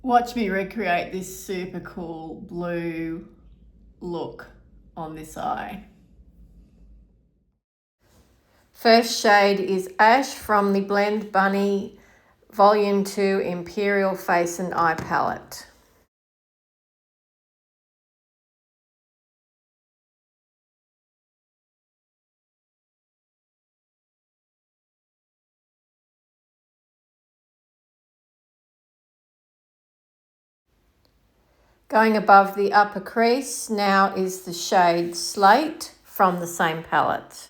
Watch me recreate this super cool blue look on this eye. First shade is Ash from the Blend Bunny Volume 2 Imperial Face and Eye Palette. Going above the upper crease now is the shade Slate from the same palette.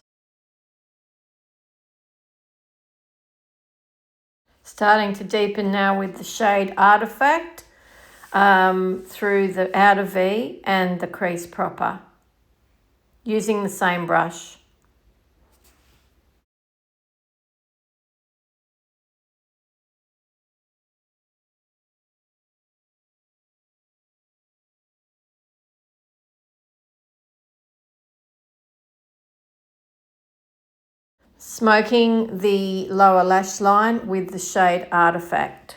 Starting to deepen now with the shade Artifact through the outer V and the crease proper, using the same brush. Smoking the lower lash line with the shade Artifact.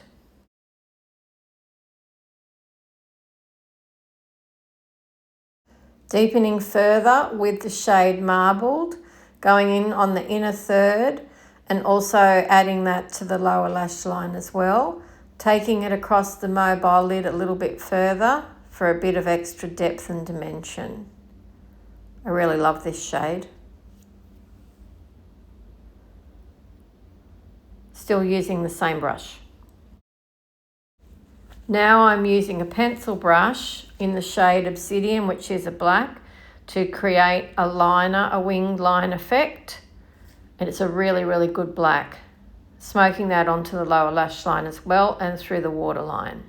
Deepening further with the shade Marbled, going in on the inner third and also adding that to the lower lash line as well. Taking it across the mobile lid a little bit further for a bit of extra depth and dimension. I really love this shade. Still using the same brush. Now I'm using a pencil brush in the shade Obsidian, which is a black, to create a liner, a winged line effect. And it's a really, really good black. Smoking that onto the lower lash line as well and through the waterline.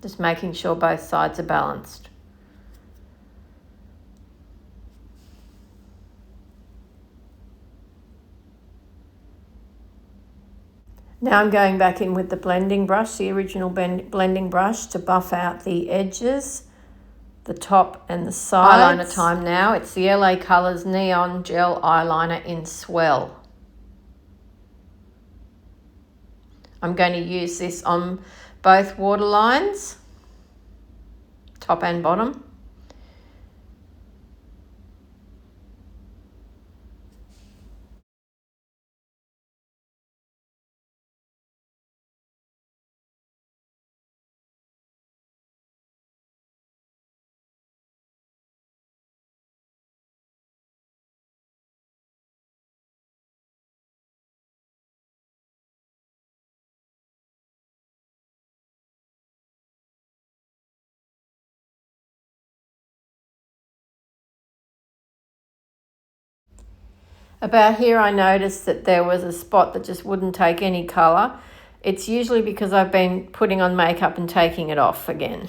Just making sure both sides are balanced. Now I'm going back in with the blending brush, the original blending brush, to buff out the edges, the top and the sides. Eyeliner time now. It's the LA Colors Neon Gel Eyeliner in Swell. I'm going to use this on both waterlines, top and bottom. About here I noticed that there was a spot that just wouldn't take any colour. It's usually because I've been putting on makeup and taking it off again.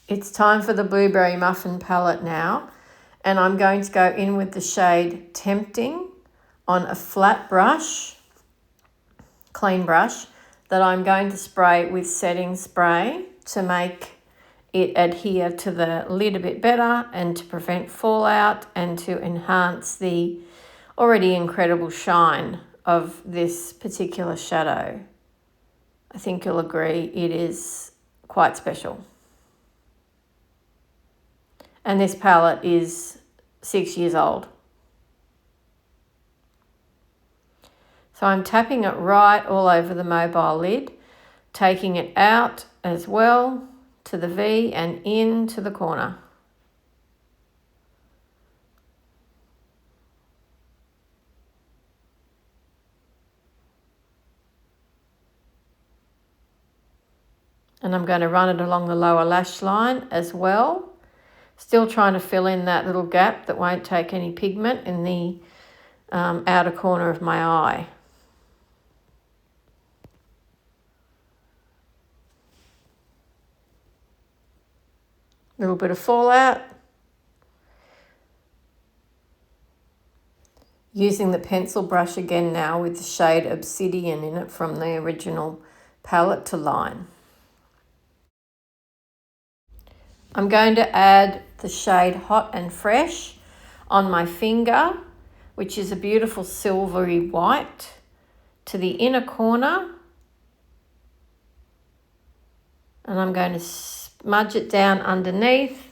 It's time for the Blueberry Muffin palette now, and I'm going to go in with the shade Tempting on a flat brush, clean brush, that I'm going to spray with setting spray to make it adhere to the lid a bit better and to prevent fallout and to enhance the already incredible shine of this particular shadow. I think you'll agree it is quite special. And this palette is 6 years old. So I'm tapping it right all over the mobile lid, taking it out as well to the V and into the corner. And I'm going to run it along the lower lash line as well. Still trying to fill in that little gap that won't take any pigment in the outer corner of my eye. Little bit of fallout. Using the pencil brush again now with the shade Obsidian in it from the original palette to line. I'm going to add the shade Hot and Fresh on my finger which is a beautiful silvery white, to the inner corner. And I'm going to smudge it down underneath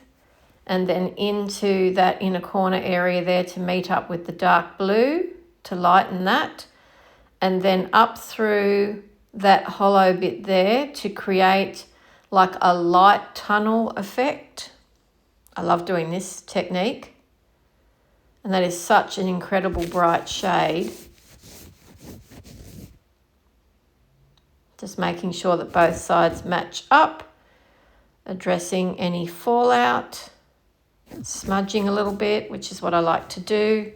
and then into that inner corner area there to meet up with the dark blue to lighten that. And then up through that hollow bit there to create like a light tunnel effect. I love doing this technique. And that is such an incredible bright shade. Just making sure that both sides match up, addressing any fallout, smudging a little bit, which is what I like to do,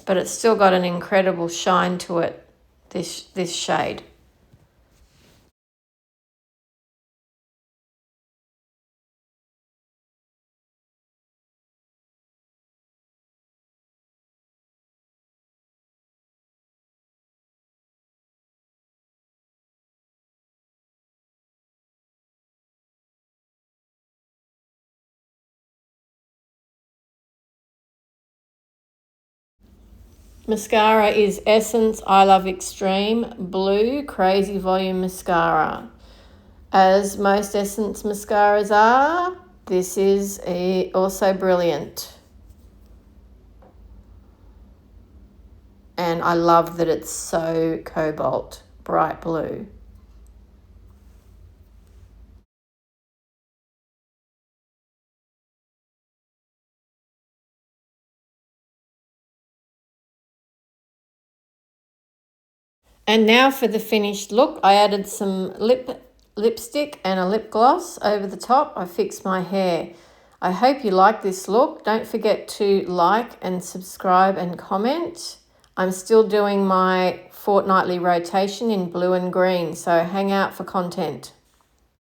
but it's still got an incredible shine to it, this shade. Mascara is Essence I Love Extreme Blue Crazy Volume Mascara. As most Essence mascaras are, this is also brilliant. And I love that it's so cobalt, bright blue. And now for the finished look, I added some lipstick and a lip gloss over the top. I fixed my hair. I hope you like this look. Don't forget to like and subscribe and comment. I'm still doing my fortnightly rotation in blue and green, so hang out for content.